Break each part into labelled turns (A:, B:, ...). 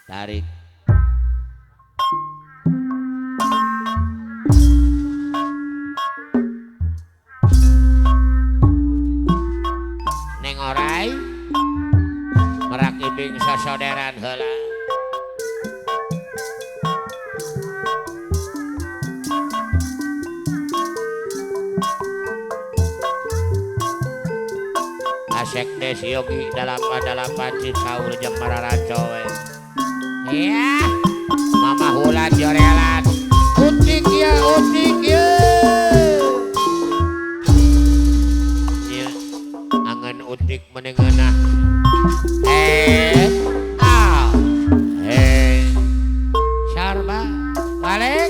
A: tarik neng orai merak ibing sasoderan heula Asek des yogi dalam pacit kaul jeung mararaco we. Ya, mama hulan jorelan. Utik ya, utik ya. Ya, angan utik menengenah. Ah, Syarba, balik.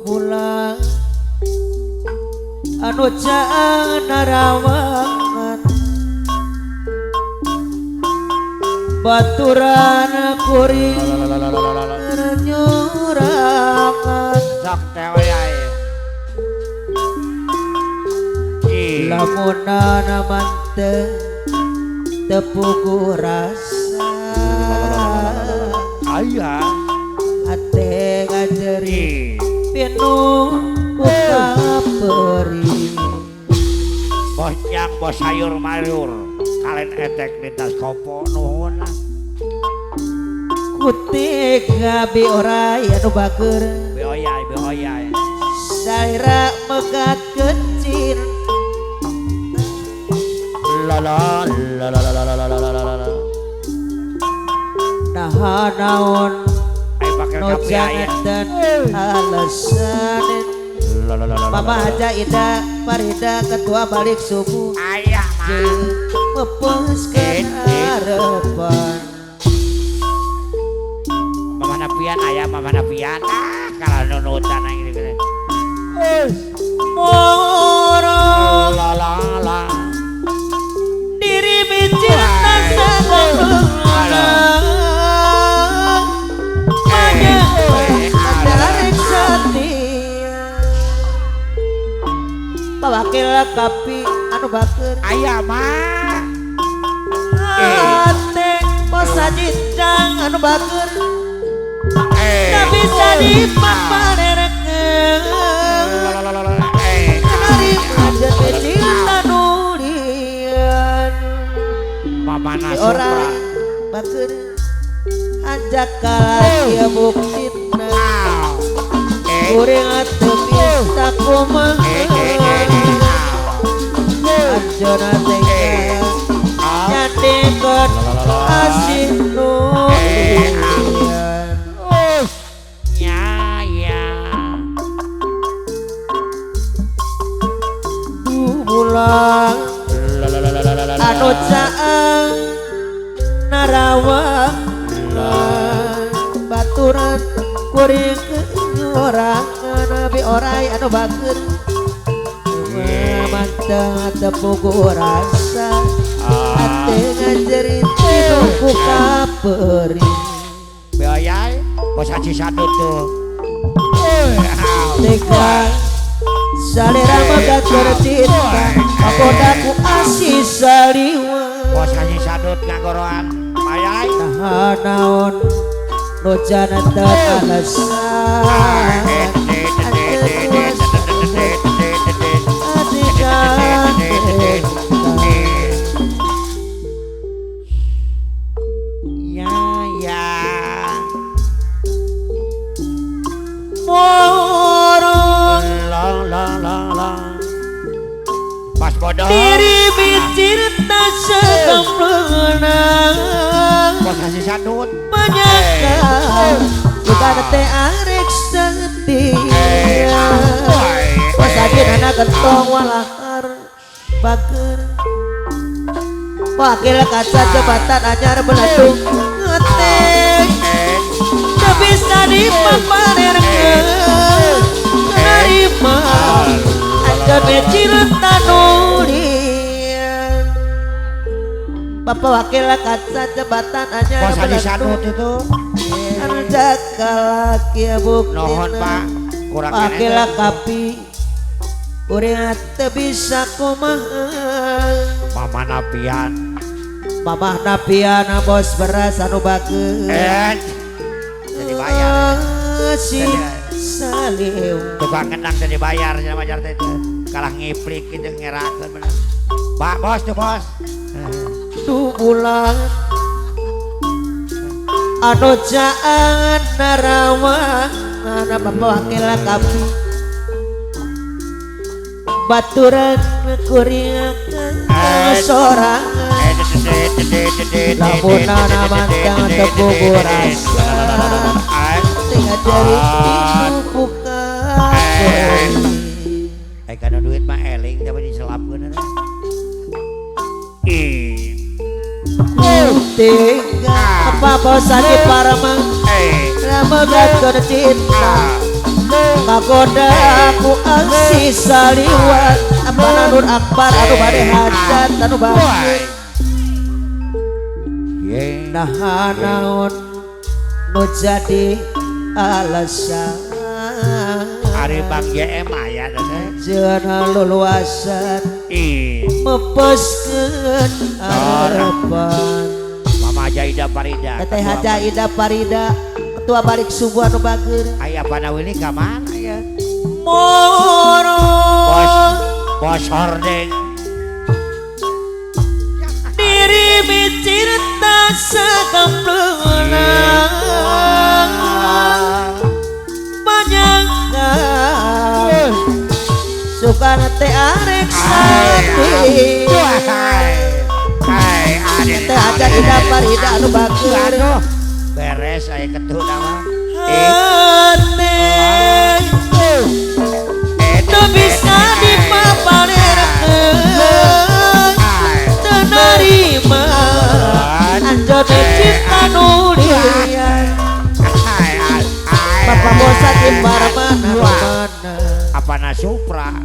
B: Pulang anu caan narawangan baturan kuring nyurangan
A: Sok tewe ae.
B: lamunan manteng tepugu rasa
A: Aya.
B: ate ngajeri pinuh buka peri
A: Bos yang bos sayur mayur kalian etek lintas kopo nuhun
B: kutik ngabi orai anu bager
A: beoyai
B: saira megat kecil
A: lala
B: nah naon
A: ayo pakai
B: no
A: kapi aya
B: jangan alasan Mama aja Ida Farida ketua balik subuh
A: ayah mah
B: mepeskan harapan
A: mama napian ayah mama napian kalau nunutan yang gini
B: moro
A: lala
B: diri bicin nasa ngomong hanya tarik setia wakil kapi anu baker
A: ayah mah
B: ate posa jidang anu baker tak bisa dipaparerekeun dari ada cinta nulian
A: mama
B: si
A: nasura
B: orang baker ajak kalah dia buktina kuring atuh bisa kumaha anjona tega nyandekeun asih nulian
A: ya
B: bulan anu caang narawang baturan kuring kenyurangan nabi orai anu bager manteng tepugu rasa ate ngajerit tinuku kaperi
A: beoyai bos haji sadut tuh
B: tega salera magat bercinta kapodaku asih saliwa
A: bos haji sadut ngagoroan mayai
B: nah naon nu janatan alasan
A: ya
B: moron
A: pas bodoh
B: diri bicir tak sekemlenang
A: bos haji sadut
B: menyangka bukan teh arek setia pas aja anak gentong walahar bager wakil kaca jembatan anyar beladung ngeteng tak bisa dipaparerekeun nerima aja becil tanulian Bapak wakil kaca jembatan anyar
A: bos haji sadut itu
B: Anjak laki
A: nohon
B: buktina
A: pak kurang
B: wakil kapi urang teu bisa kumaha
A: Mama napian
B: mamah napian bos beras anu bageus
A: jadi bayar
B: si saliw
A: tukang ngenang jadi bayar sama jar teh kalah ngiplik kitu ngerakeun bener Pak bos tuh bos
B: tu bulan anu jaan narawa ana wakil kami baturan kuriakeun sorangan lamunana mantang tebu rasa tinggal jari hidup buka
A: kana duit mah eling tapi diselapkeun
B: tega apa bosan di parama ramadan cinta kagoda aku aksi saliwat apa Nur Akbar anu bade hajat anu bae nah naon nu jadi alasan
A: ari Bang JM aya teh
B: cenah luluasan mepeskeun harapan
A: Mama Jaida Farida
B: Teh Jaida Farida ketua balik subuh anu bageur
A: aya panawili ka mana ya
B: moro
A: bos hordeng
B: diri cinta sakempleuna banyak suka teh arek sati teh ada Ida Farida anu bageur
A: beres aya ketu nama
B: itu bisa dipapalerkeun terima anjone cinta nulian Bapak bosan di mana
A: apa na Supra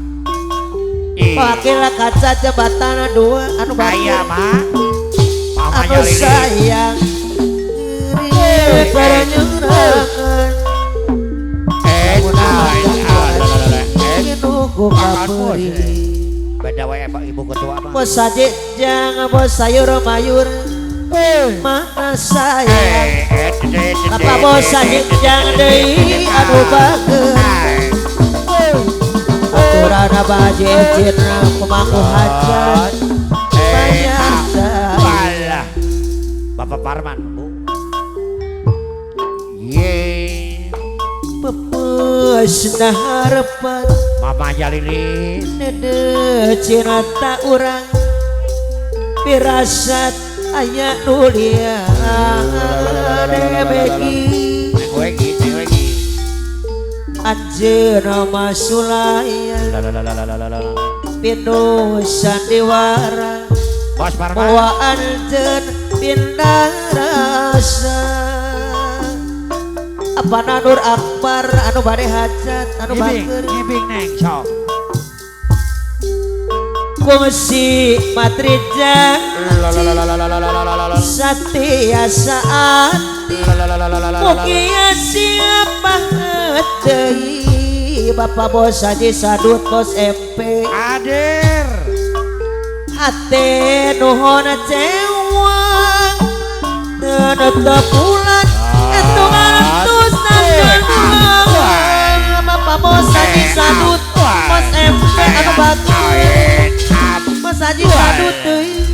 B: wakil kaca jembatan dua anu
A: aya mah Mama
B: anu sayang pernyurangan nunggu kapuri
A: beda wae ibu ketua mah
B: bos saje jangan bos sayur mayur mana sayang apa bos saje jangan deui anu bageus aturana baje cenah pemangku hajat banyak
A: salah Bapak Parman Bu
B: pepesna harapan
A: Mama Jalilin
B: nede cinta urang firasat aya nulia debegi anjeuna masulaya pinu sandiwara
A: Bos Parman
B: bawa anjeun pindah rasa apa Nur Akbar anu bade hajat anu bageur
A: ngibing neng sok
B: kungsi matrija satya saati mugia siapa deui Bapak bos Haji Sadut bos MP
A: hadir
B: hate nuhon cewang teu bulan etu ngarantus Bapak bos Haji Sadut bos MP anu bagus bos Haji Sadut teuing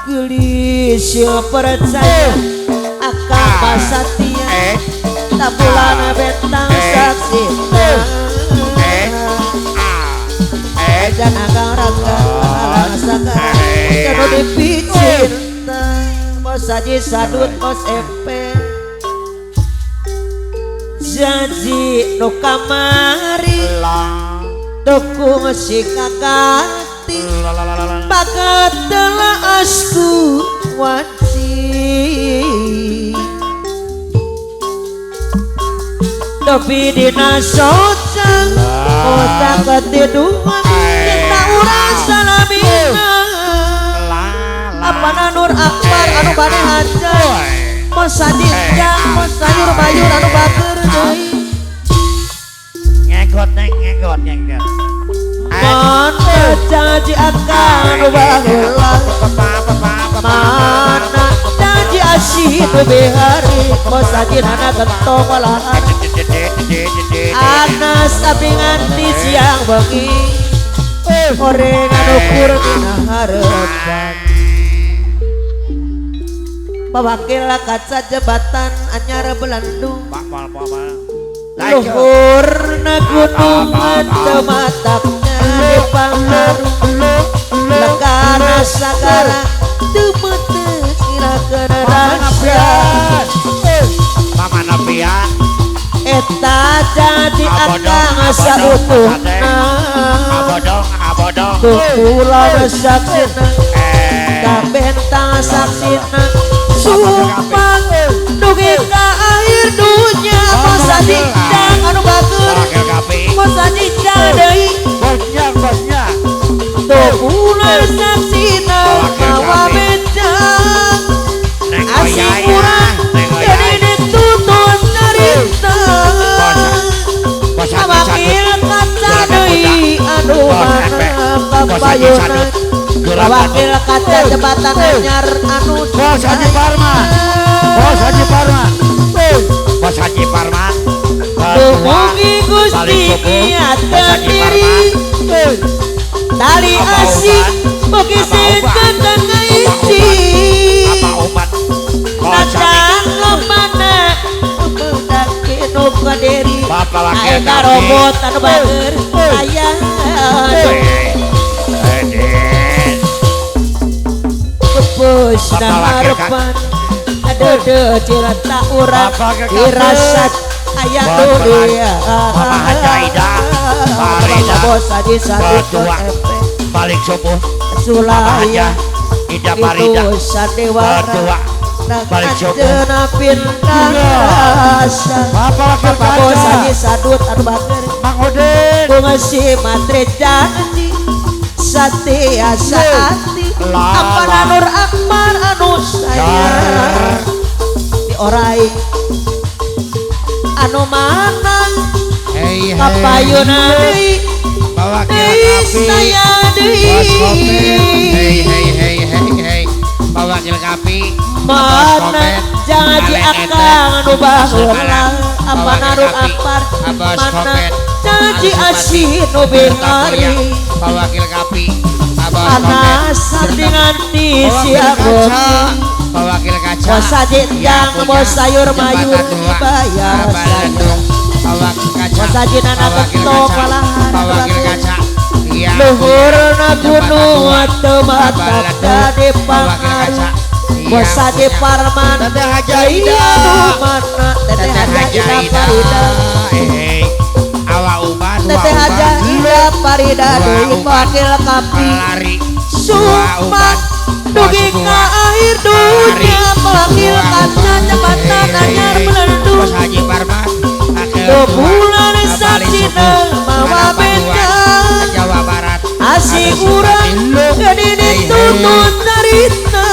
B: gelis percaya akal pasatya tabulana bentang saksi ejan agang raga rasakan jano dipicinta bos Haji Sadut bos MP janji nu kamari tukung si kaganti bakat telah asku wanci tapi dina socang otak ketiduan kita urang salamina apa Nur Akbar anu bade hajat mos sadijang mos sayur mayur anu bageur deui
A: ngegot.
B: Mana janji akan bahulah, mana janji asyik behari, mosaji nana gentong malahan, anas tapi nganti siang bengi, orengan ukur dina harapan. Pawakil kaca jembatan anyar Belandung, luhur na gunung tematapnya di Pangaru, lekana sagara temete kira kena rasa.
A: Mama Nabian
B: Eta jadi akang sautuhna,
A: abodong
B: kukulau saksina, kabentang saksina, sumpah dugi ka akhir dunia, masa dicang anu bager, masa dicang deui, kukulau saksina, mawa bencang, asing urang, jadi dituntut cerita, wakil kaca deui anu mana kapayuna. Wakil kaca jembatan anyar anu
A: Bos Haji Parman
B: dumugi Gusti kiatan diri tali asih mugi sinten ngaiji kadang lomana budak kinu kaderi ayeuna robot anu bager aya kepus na harapan ada cerita urang dirasat ayat dunia
A: Mama Hajaida Farida
B: bos aja satu
A: Berdua balik subuh
B: Sulaya
A: Ida Farida
B: itu sadewara
A: Berdua balik subuh
B: Jena pindah rasa Bapak bos aja sadut anu bager
A: Mang Udin
B: bunga si matre janji Satya saati apa Nur Akbar anu sayang di orai anu manang kapayuna deui saya deui
A: Pawakil Kapi
B: mana janji akang anu baheula apa Nur Akbar mana janji asih nu bengari
A: Pawakil Kapi
B: anas dengan di siang
A: Pawakil kaca
B: bos ajitjang bos sayur mayur dibayar
A: Pawakil kaca
B: bos ajit anak ketok malahan
A: Pawakil kaca
B: luhur na gunung tematap dari Pangaru bos ajit Parman
A: Teteh Hajaida
B: mana teteh Hajaida Farida
A: Awa uban
B: teteh Hajaida Farida deui wakil Kapi sumpah dugi ka akhir dunia wakil kaca jembatan anyar Belandung
A: Bos Haji Parman
B: bulan saksina mawa bencang
A: Jawa Barat
B: asik urang jadi dituntut cerita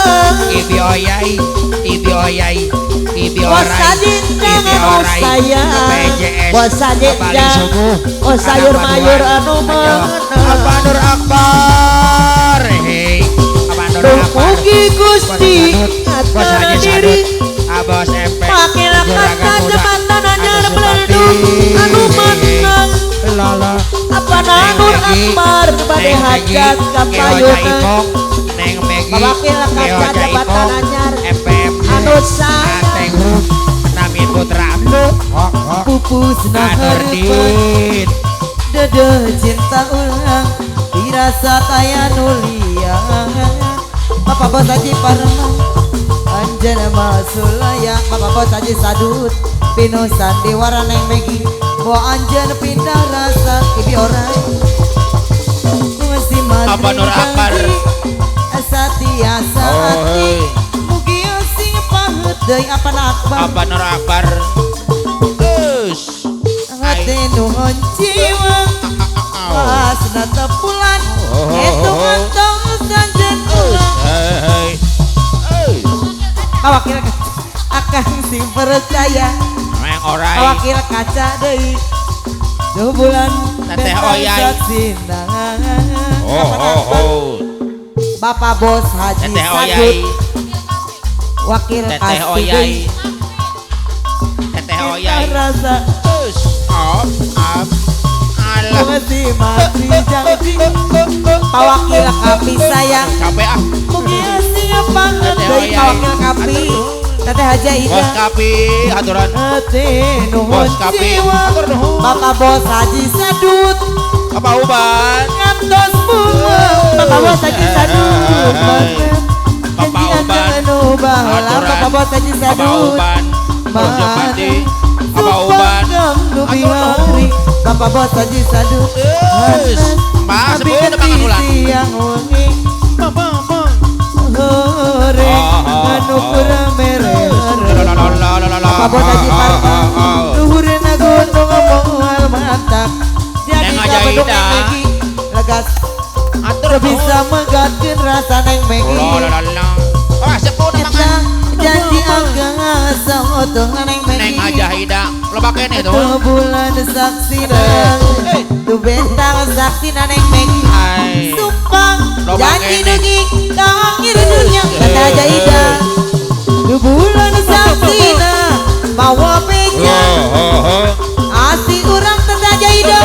A: Ibi oyai
B: bos ajit jangan sayang bos ajit jangan bos sayur mayur anu mana
A: Apa Nur Akbar
B: dumugi Gusti nyata diri
A: Abos MP
B: wakil kaca jembatan anyar Belandung anu menang apa Nur Akbar bade hajat kapayuna wakil kaca jembatan anyar anu sayang
A: Namin Putra
B: pupus na harapan dede cinta ulang dirasa kaya nulia Bapak bos Haji Parman Anjana Masulaya Bapak bos Haji Sadut Pino Sandiwara Neng Megi Bawa Anjana pindah rasa ibi orang Mesti mati
A: Apa Nur Akbar
B: Satya saati Mugi sing pahut deui apa Akbar
A: Apa Nur Akbar
B: hati nuhun jiwa pas nata pulan itu ngantong sanjen ulang wakil akang sing percaya
A: Meng orai
B: wakil kaca deui Tuh bulan
A: Teteh Oyai. Oh.
B: Bapak Bos Haji
A: Teteh
B: Sadut
A: Oyai.
B: Wakil
A: Teteh
B: Kasih
A: Oyai. Teteh Oyai.
B: Rasa
A: Up. Alah.
B: Masih mati janji Pak Wakil Kapi sayang
A: Capek ah.
B: Mengasih banget
A: Teteh
B: dari Pak
A: Oyai.
B: Wakil Kapi Teteh Haja Ida
A: Bos Kapi aturan.
B: Hati nuhun
A: Bos Kapi.
B: jiwa Bapak Bos Haji Sadut
A: Apa uban?
B: ngantos bunga Bapak Bos Haji Sadut
A: Bapak
B: janji
A: Uban.
B: akan ubah
A: Aturan.
B: Bapak Bos Haji
A: Apa
B: Sadut
A: uban? Bos Jepati. Apa
B: Sumpah
A: uban?
B: kamu bihari Bapak Bos Haji Sadut
A: Mas,
B: Tapi
A: sebut teman ulang.
B: siang wengi hore anu pura mere Bapak Bos Haji Parto luhurna gunung moal mantap jadi
A: Neng Aja
B: kabeduk
A: Ida.
B: Neng Megi legas
A: Atur
B: bisa menggantiin rasa Neng Megi
A: Oh, sepuluh
B: Eta
A: makan.
B: janji agak sautuh Neng
A: Neng
B: Megi
A: Aja Ida. Lo pakai nih tuh.
B: tuh bulan saksi dan tuh bentang saksi Neng Megi
A: Hai.
B: sumpah
A: Lo
B: janji
A: pakai nih.
B: nugi kangir dunia kata aja ida tuh bulan saksi nah bawa beja asli orang tanda aja ida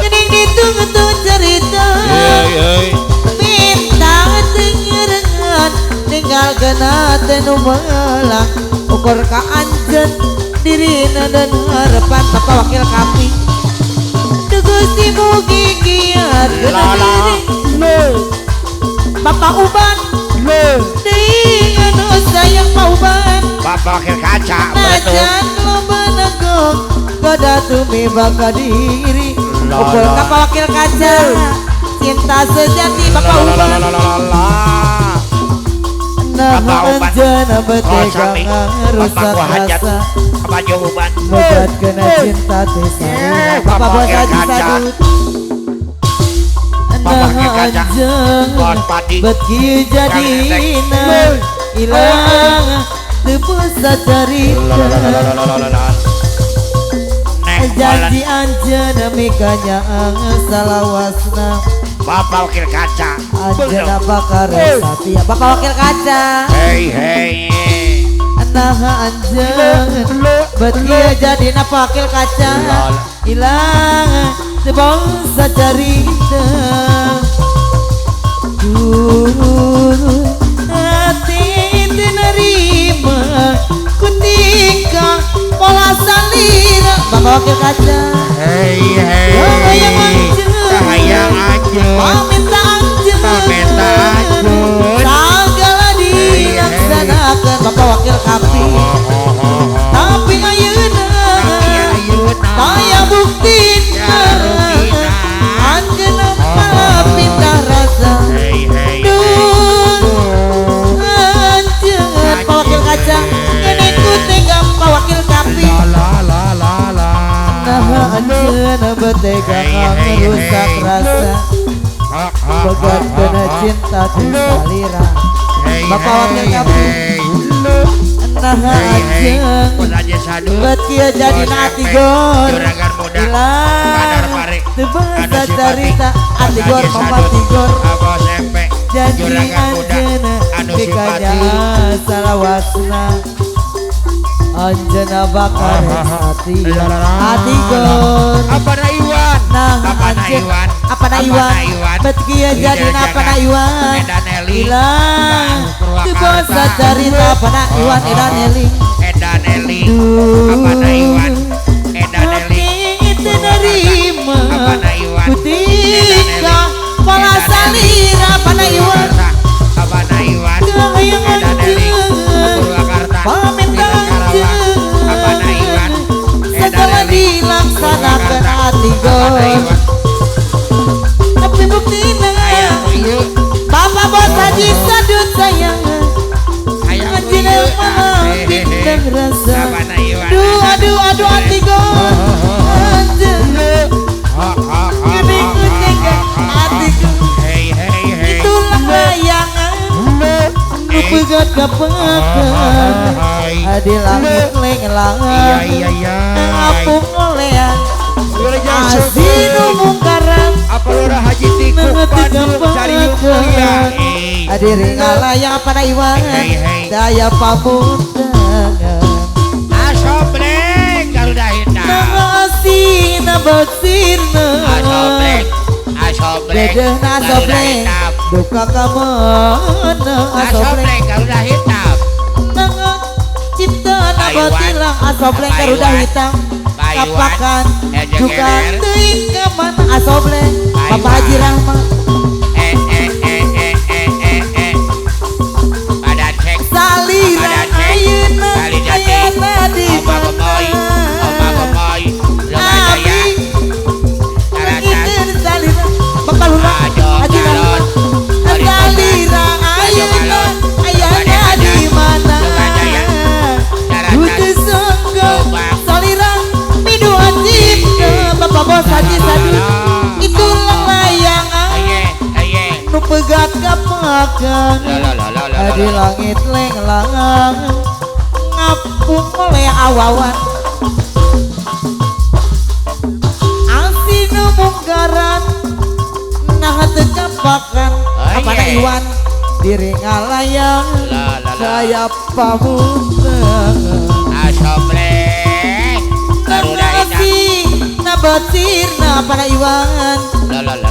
B: kening ditunggu cerita bintang dengerengan tinggal kena tenu melang ukur ka anjen dirina dan harapan Bapak Wakil Kapi Gusti mugi giat kena diri Bapak Uban dengan sayang Pak Uban
A: Bapak Wakil Kaca. Betul.
B: najan lo menegok goda tumi baka diri ukur Bapak Wakil Kaca cinta sejati Bapak Uban nah
A: Bapak Uban.
B: anjana
A: Oh,
B: betegang
A: Sami.
B: rusak
A: Bapak Wahajat.
B: rasa
A: Apa jawaban?
B: Nubat kena cinta tisari Bapak Bos Haji Sadut
A: Bapak
B: nah
A: Wakil Kaca.
B: anjang
A: Bos Padi.
B: beki jadina ilang tebusa cerita
A: Neng
B: janji anjana mikanya salawasna
A: Bapak Wakil Kaca.
B: anjana bakar satia Bapak Wakil Kaca
A: Hei.
B: nah anjang beki jadina Wakil Kaca ilang tebusa cerita hati menerima ketika pola salira Bapak Wakil Kaca
A: Sayang aja.
B: paminta anjing
A: Paminta anjing.
B: segala dilaksanakan Bapak Wakil Kapi tapi ayeuna kaya buktina anjeun malah pindah rasa anjing Pak Wakil Kaca ngening ku tega Pak Wakil Kapi nah anjeun betegang rusak rasa begat kena cinta tisalira Bapak Wakil Kapi nah anjeun buat kia jadi nati gor
A: Juragan muda.
B: hilang
A: Kadar pare.
B: tebasa
A: Anu
B: cerita
A: simpati.
B: ati gor
A: Anu
B: mama
A: sadu.
B: tigor
A: Abah sempe.
B: janji
A: Juragan muda.
B: anjeuna
A: Anu
B: pikanya
A: simpati.
B: salawasna anjeuna bakar hati hati gor
A: Apa na Iwan?
B: nah
A: Apa na
B: anjeun
A: Iwan?
B: apa na Iwan bet kia jadi apa na Iwan
A: Edan Eli.
B: hilang
A: Purwakarta.
B: tebasa cerita apa na Iwan edan eli
A: Edan Eli. Apa na Iwan? Edan Eli.
B: itu nerima
A: Apa na Iwan?
B: ketika pola salira apa na Iwan
A: Apa na Iwan?
B: Kayang
A: Edan Eli.
B: anjeun
A: Purwakarta.
B: paminta
A: Karawang. Apa na Iwan? Edan
B: segala
A: Eli.
B: dilaksanakan hati
A: Apa na
B: gor
A: Iwan?
B: tapi buktina
A: Ayang ieu.
B: Bapak Bos Haji Sadut sayang
A: Ayang
B: anjeun
A: ieu.
B: malah pindah rasa
A: Apa na Iwan?
B: aduh hati gor anjeun gede ku tega hati gor
A: Hey.
B: itulah layangan pegat kapakan di langit lenglang
A: Iya.
B: apung olean Asinu mungkaran
C: apa lurah Haji Tiku Bandung cari kuliah.
B: Adiri ngalaya pada iwan daya pamundangan
A: Asobleng Garuda Hitam.
B: nangasi nabasirna
A: Asobleng
B: dedeh
A: Garuda
B: nasobleng
A: Hitam.
B: duka kamana asobleng
A: Asobleng Garuda Hitam.
B: nangak cipta nabatilah asobleng Garuda Hitam kapakan juga teuing kamana asobleng Bapak Haji Rahmat
A: Badan cek
B: salira ayeuna ayana di mana
A: Gemoy
B: abi ngingin salira Bapak Lurah Haji Rahmat salira ayeuna ayana di mana Dudu sangga salira midua cinta Bapak Bos Haji Sadu itulah layangan nu pegat kapakan di langit lenglang ngapung oleh awawan asinu mungkaran nah tekapakan kepada iwan diri ngalayang saya pamundangan
A: Asobleng Garuda Hitam.
B: nasi nabatirna pada iwan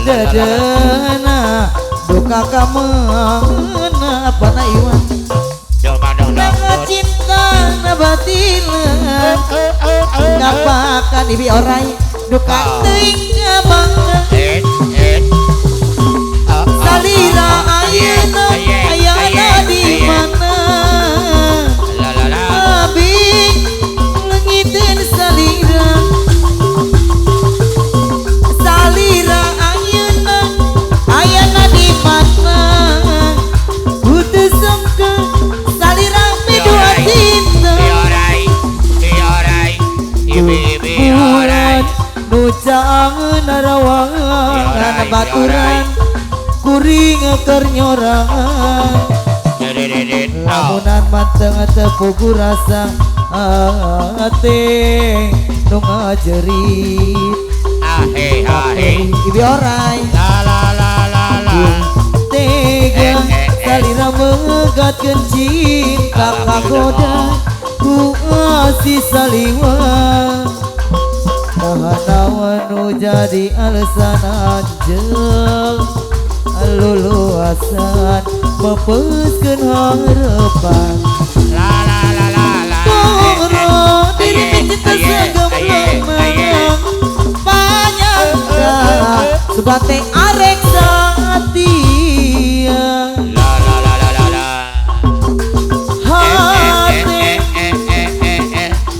B: dadana duka kamana pada iwan nang cinta nabatirna kapakan ibi orai duka teuing kamana salira ayeuna ayana di mana abi leungiteun salira salira ayeuna ayana di mana kudu sangka salira midua cinta bulan nu caangeun narawangan baturan kuring keur nyorangan lamunan manteng tepugu rasa hati nu ngajerit ibi orai tega salira megatkeun cinta kagoda ku asih saliwa naon nu jadi alasan anjeun luluasan mepeskeun harapan Toro diri cinta segemeng panyangka subate arek satia hati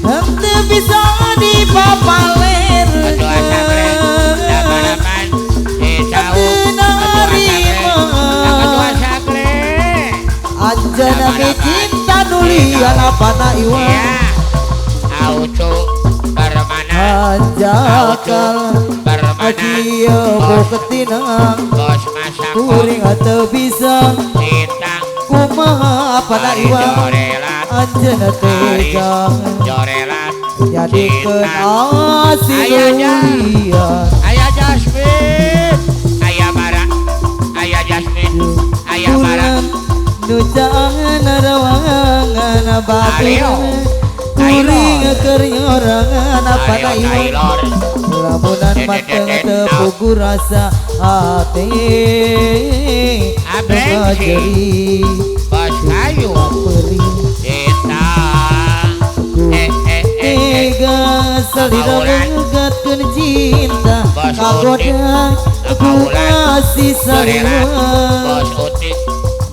B: henteu bisa dipapaler anjana cinta nulian apana iwan anjakal adia boketinang kuring atau bisa kumaha apana iwan anjana tega jadikeun asih nulian
A: Ayah Jasmine, Ayah Bara, Ayah Jasmine, Ayah Bara.
B: nujangan narawangan baturan kuring keur nyorangan apana iwan lamunan mateng tepugu rasa hati nu ngajeri
A: Bos kayu, cinta,
B: tega salira megatkeun cinta kagoda ku asih saliwa
A: Bos utik,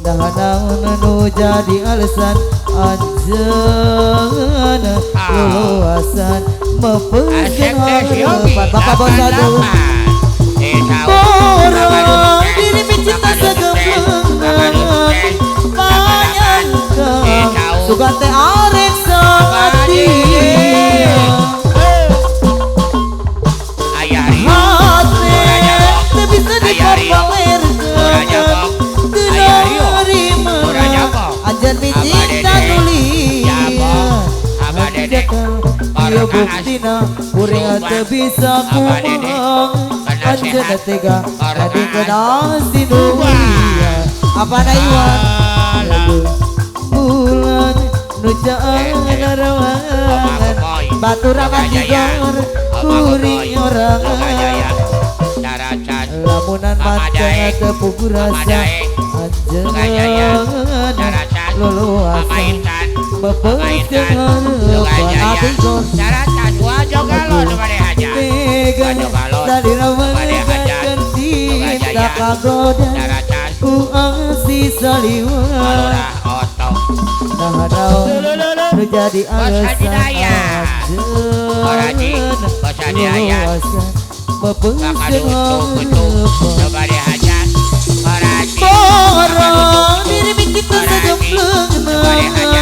B: naon nu jadi alasan anjeun luluasan mepeskeun harapan Bapak Bos Sadu borong diri cinta segemeng panyangka sugate arek satia hati teu bisa dipapalerkeun anjan cinta nulian anjakal ieu buktina kuring teu bisa kumaha anjeun tega tadi kenal sinuria apa na Iwan bulan nu jangan rawangan baturama digor kuring orang lamunan macang tepung rasa anjeun luluasan bepeuskeun panabengkos tegan dari rawangan cinta kagoda ku angsi saliwat nah terjadi alasan luluasan bepeuskeun borong diri kita sejompleung banyak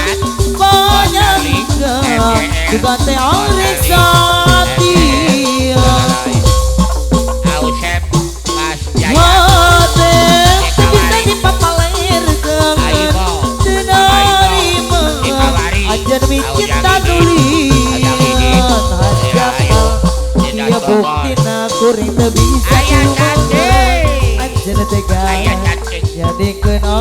B: juga teh orek satia wadah bisa dipapalerkan denarima ajar cinta nulian hajak dia buktina kuring teu bisa kumaha anjeun tega jadikeun